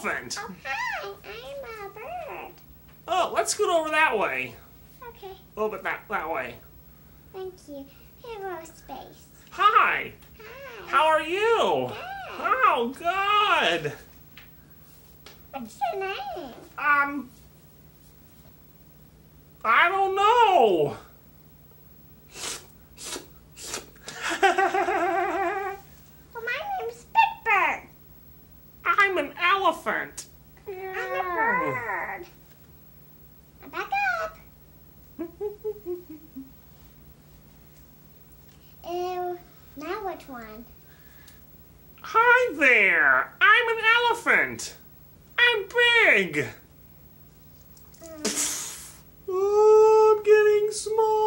elephant. Oh, hi. I'm a bird. Oh, let's scoot over that way. Okay. A little bit that way. Thank you. Hero space. Hi. Hi. How are you? Good. Oh, good. What's your name? I don't know. Well, my name's Big Bird. I'm an elephant. I'm a bird. Now back up. Ew. Now which one? Hi there. I'm an elephant. I'm big. Oh, I'm getting small.